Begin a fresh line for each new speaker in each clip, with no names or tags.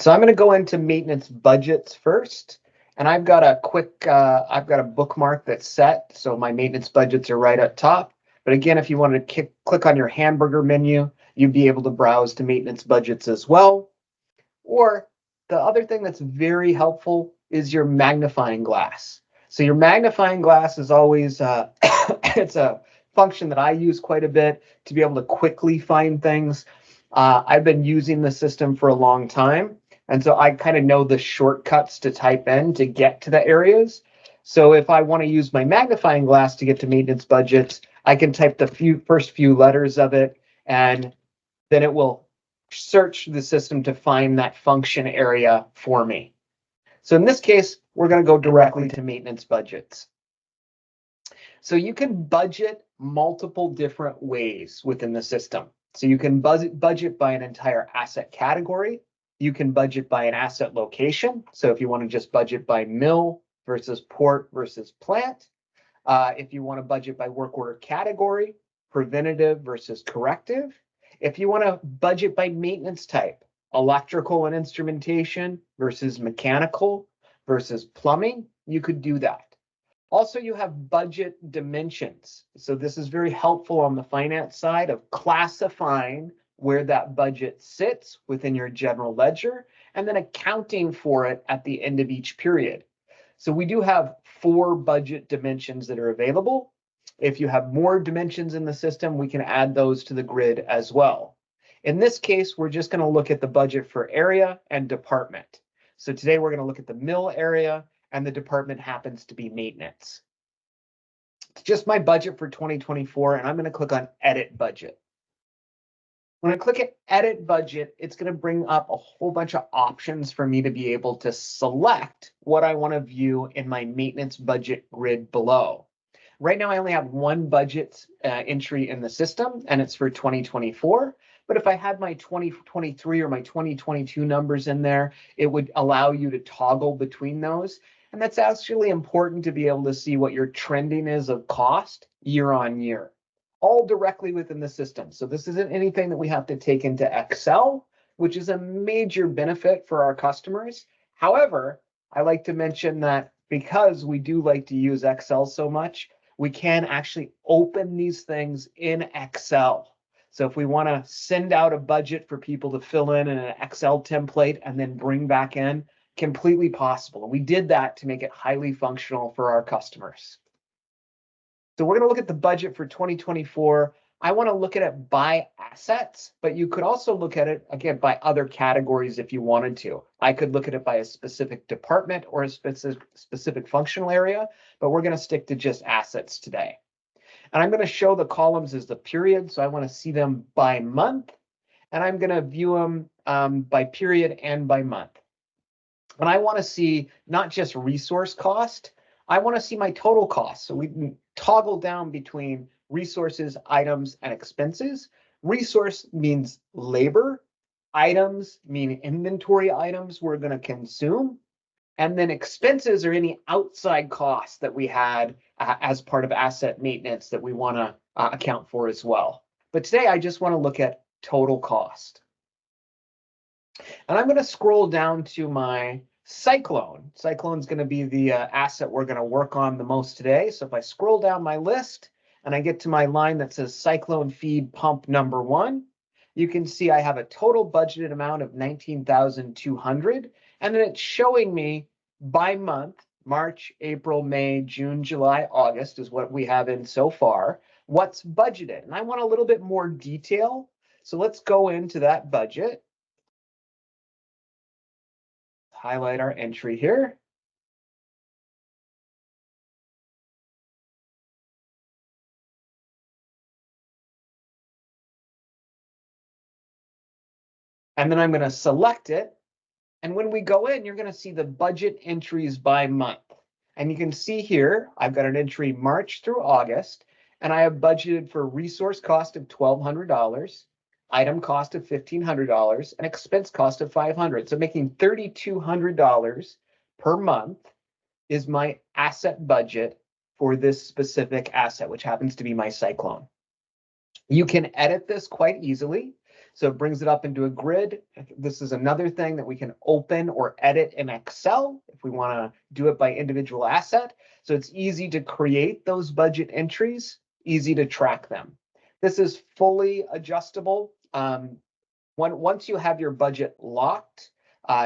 So I'm going to go into maintenance budgets first, and I've got a bookmark that's set, so my maintenance budgets are right up top. But again, if you wanted to click on your hamburger menu, you'd be able to browse to maintenance budgets as well. Or the other thing that's very helpful is your magnifying glass. So your magnifying glass is always, it's a function that I use quite a bit to be able to quickly find things. I've been using the system for a long time, and so I kind of know the shortcuts to type in to get to the areas. So if I want to use my magnifying glass to get to maintenance budgets, I can type the first few letters of it, and then it will search the system to find that function area for me. So in this case, we're going to go directly to maintenance budgets. So you can budget multiple different ways within the system. So you can budget by an entire asset category. You can budget by an asset location. So if you want to just budget by mill versus port versus plant. If you want to budget by work order category, preventative versus corrective. If you want to budget by maintenance type, electrical and instrumentation versus mechanical versus plumbing, you could do that. Also, you have budget dimensions. So this is very helpful on the finance side of classifying where that budget sits within your general ledger and then accounting for it at the end of each period. So we do have 4 budget dimensions that are available. If you have more dimensions in the system, we can add those to the grid as well. In this case, we're just going to look at the budget for area and department. So today we're going to look at the mill area, and the department happens to be maintenance. It's just my budget for 2024, and I'm going to click on Edit Budget. When I click at Edit Budget, it's going to bring up a whole bunch of options for me to be able to select what I want to view in my maintenance budget grid below. Right now, I only have one budget entry in the system, and it's for 2024. But if I had my 2023 or my 2022 numbers in there, it would allow you to toggle between those. And that's actually important to be able to see what your trending is of cost year on year, all directly within the system. So this isn't anything that we have to take into Excel, which is a major benefit for our customers. However, I like to mention that because we do like to use Excel so much, we can actually open these things in Excel. So if we want to send out a budget for people to fill in an Excel template and then bring back in, completely possible. And we did that to make it highly functional for our customers. So we're going to look at the budget for 2024. I want to look at it by assets, but you could also look at it, again, by other categories if you wanted to. I could look at it by a specific department or a specific functional area, but we're going to stick to just assets today. And I'm going to show the columns as the period, so I want to see them by month, and I'm going to view them by period and by month. And I want to see not just resource cost, I want to see my total cost. So we can toggle down between resources, items, and expenses. Resource means labor. Items mean inventory items we're going to consume. And then expenses are any outside costs that we had as part of asset maintenance that we want to account for as well. But today I just want to look at total cost. And I'm going to scroll down to my Cyclone. Cyclone is going to be the asset we're going to work on the most today. So if I scroll down my list and I get to my line that says Cyclone feed pump number 1, you can see I have a total budgeted amount of $19,200. And then it's showing me by month, March, April, May, June, July, August is what we have in so far, what's budgeted. And I want a little bit more detail. So let's go into that budget. Highlight our entry here. And then I'm going to select it. And when we go in, you're going to see the budget entries by month. And you can see here, I've got an entry March through August, and I have budgeted for resource cost of $1,200, item cost of $1,500, and expense cost of $500. So making $3,200 per month is my asset budget for this specific asset, which happens to be my Cyclone. You can edit this quite easily. So it brings it up into a grid. This is another thing that we can open or edit in Excel if we want to do it by individual asset. So it's easy to create those budget entries, easy to track them. This is fully adjustable. Once you have your budget locked,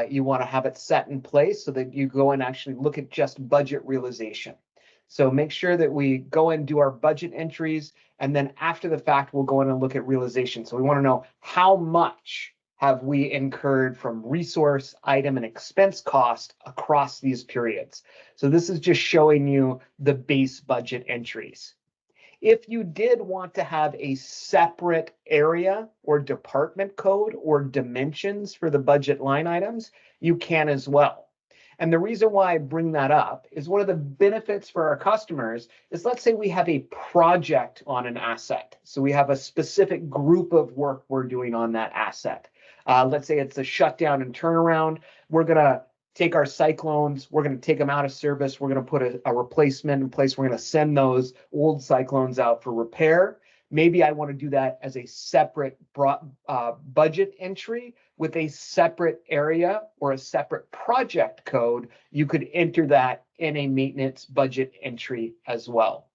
you want to have it set in place so that you go and actually look at just budget realization. So make sure that we go and do our budget entries, and then after the fact, we'll go in and look at realization. So we want to know how much have we incurred from resource, item, and expense cost across these periods. So this is just showing you the base budget entries. If you did want to have a separate area or department code or dimensions for the budget line items, you can as well. And the reason why I bring that up is one of the benefits for our customers is, let's say we have a project on an asset. So we have a specific group of work we're doing on that asset. Let's say it's a shutdown and turnaround. We're going to take our cyclones, we're going to take them out of service, we're going to put a replacement in place, we're going to send those old cyclones out for repair. Maybe I want to do that as a separate budget entry with a separate area or a separate project code. You could enter that in a maintenance budget entry as well.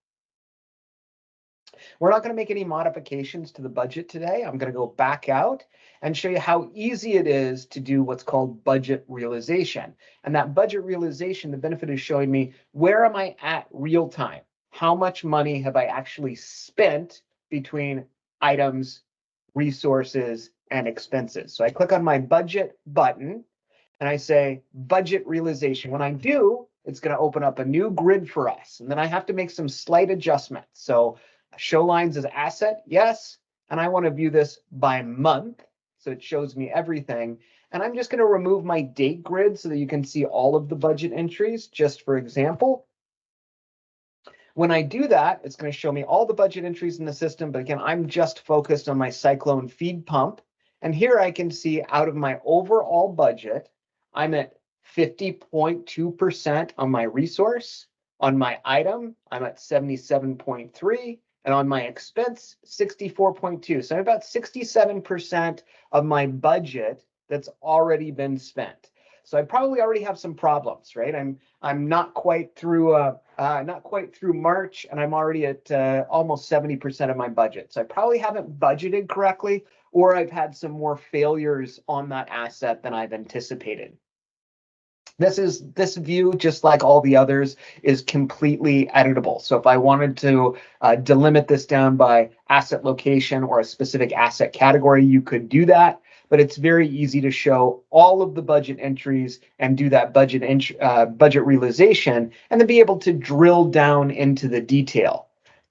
We're not going to make any modifications to the budget today. I'm going to go back out and show you how easy it is to do what's called budget realization. And that budget realization, the benefit is showing me, where am I at real time? How much money have I actually spent between items, resources, and expenses? So I click on my budget button and I say budget realization. When I do, it's going to open up a new grid for us. And then I have to make some slight adjustments. So show lines as asset, yes. And I want to view this by month. So it shows me everything. And I'm just going to remove my date grid so that you can see all of the budget entries, just for example. When I do that, it's going to show me all the budget entries in the system. But again, I'm just focused on my cyclone feed pump. And here I can see out of my overall budget, I'm at 50.2% on my resource. On my item, I'm at 77.3%. And on my expense, 64.2%. So I'm about 67% of my budget that's already been spent. So I probably already have some problems, right? I'm not quite through March, and I'm already at almost 70% of my budget. So I probably haven't budgeted correctly, or I've had some more failures on that asset than I've anticipated. This view, just like all the others, is completely editable. So if I wanted to delimit this down by asset location or a specific asset category, you could do that. But it's very easy to show all of the budget entries and do that budget realization, and then be able to drill down into the detail.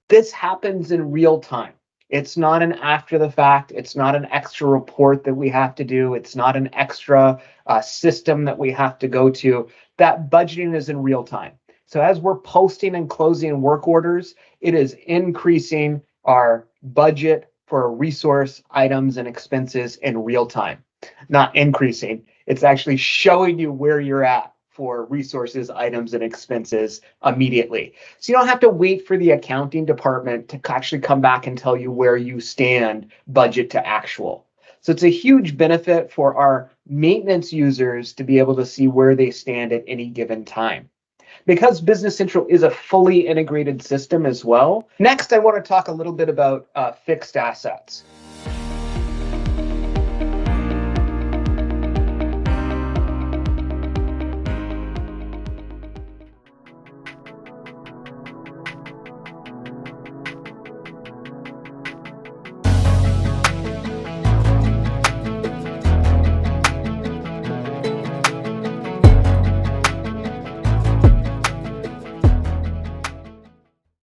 This happens in real time. It's not an after the fact. It's not an extra report that we have to do. It's not an extra system that we have to go to. That budgeting is in real time. So as we're posting and closing work orders, it is increasing our budget for resource items and expenses in real time. Not increasing. It's actually showing you where you're at for resources, items, and expenses immediately. So you don't have to wait for the accounting department to actually come back and tell you where you stand budget to actual. So it's a huge benefit for our maintenance users to be able to see where they stand at any given time. Because Business Central is a fully integrated system as well. Next, I want to talk a little bit about fixed assets.